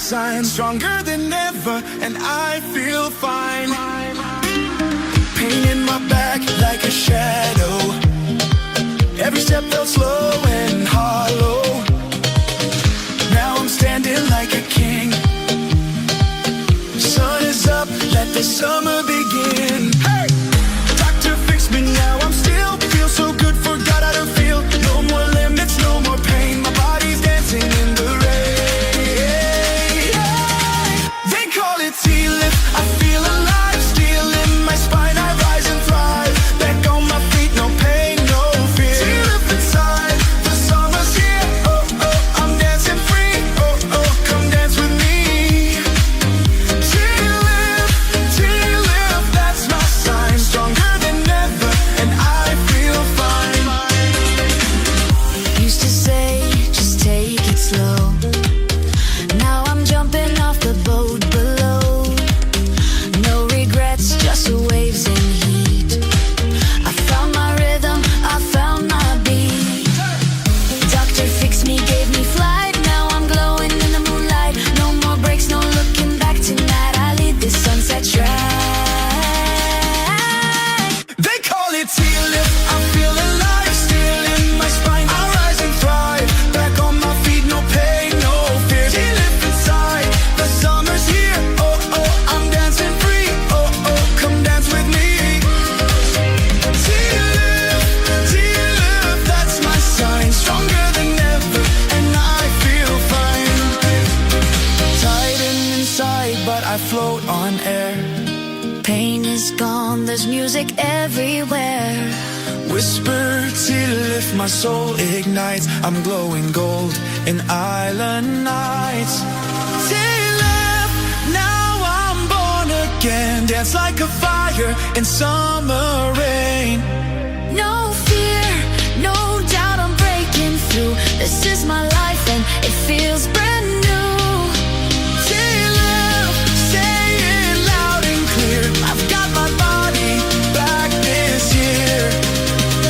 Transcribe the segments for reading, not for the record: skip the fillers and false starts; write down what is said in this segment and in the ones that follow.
sign, stronger than ever, and I feel fine. Pain in my back like a shadow. Every step felt slow and hollow. Now I'm standing like a king. Sun is up, let the summer begin. Hey! Doctor, fix me now, I'm still feel so good, forgot how to feel. No more limits, no more pain, my body's dancing in the rain. They call it T-lift, I feel alive, still in my spine, I rise and thrive. Back on my feet, no pain, no fear. T-lift inside, the summer's here, oh oh, I'm dancing free, oh oh, come dance with me. T-lift, that's my sign, stronger than ever, and I feel fine. Used to say, just take it slow. Now I'm jumping off the boat below. No regrets, just waves and heat. I found my rhythm, I found my beat. Doctor fixed me, gave me flight. Now I'm glowing in the moonlight. No more breaks, no looking back. Tonight I lead this sunset track. They call it T-lift, I feel alive, still in my spine, I rise and thrive. Back on my feet, no pain, no fear. T-lift inside, the summer's here, oh oh, I'm dancing free, oh oh, come dance with me. T-lift, that's my sign, stronger than ever, and I feel fine. Tighten inside, but I float on air. Pain is gone, there's music everywhere. Whisper T-lift, my soul ignites. I'm glowing gold in island nights. T-lift, now I'm born again. Dance like a fire in summer rain. No fear, no doubt I'm breaking through. This is my life and it feels brand new. T-lift, say it loud and clear. I've got my body back this year.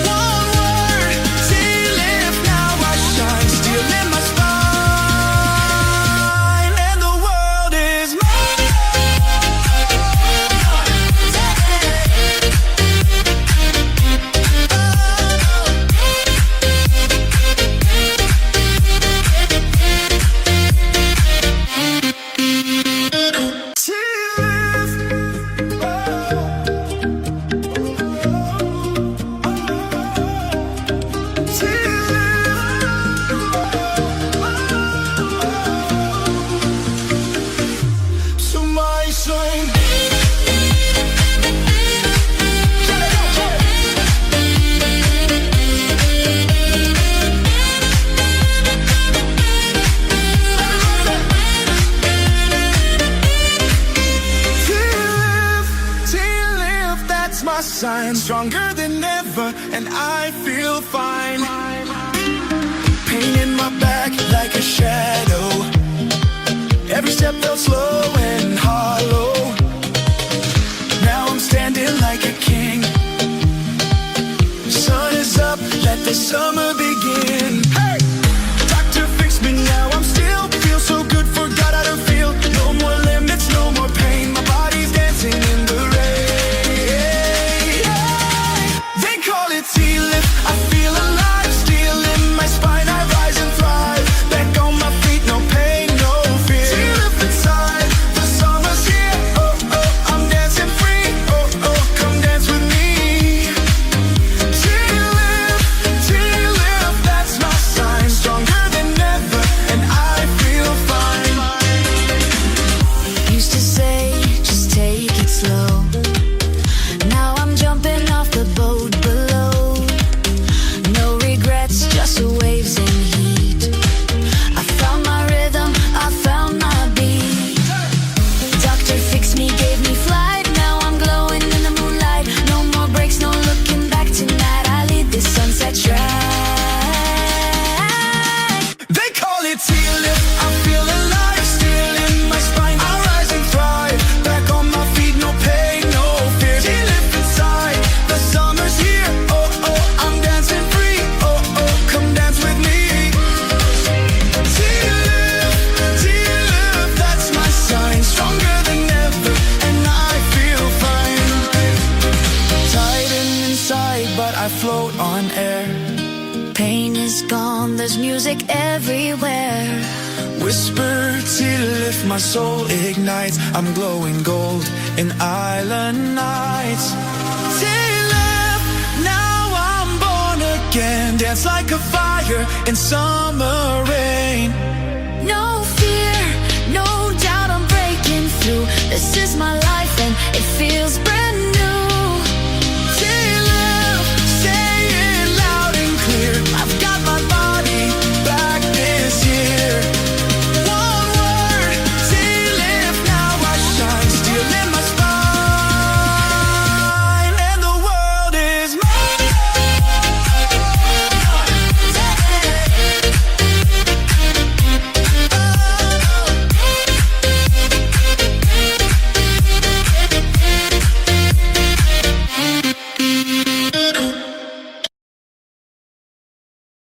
One word, T-lift, now I shine, still in my spine, and the world is mine. Sign, stronger than ever, and I feel fine. Pain in my back like a shadow. Every step felt slow and hollow. Now I'm standing like a king. Sun is up, let the summer begin. Hey! Doctor, fix me now, I'm still feel so good, forgot how to feel. No more limits, no more pain, my body's dancing in the rain. T-lift, I feel alive, still in my spine, I rise and thrive. Back on my feet, no pain, no fear. T-lift inside, the summer's here, oh oh, I'm dancing free, oh oh, come dance with me. T-lift, that's my sign. is gone, there's music everywhere. Whisper till if my soul ignites. I'm glowing gold in island nights. Take left, now I'm born again. Dance like a fire in summer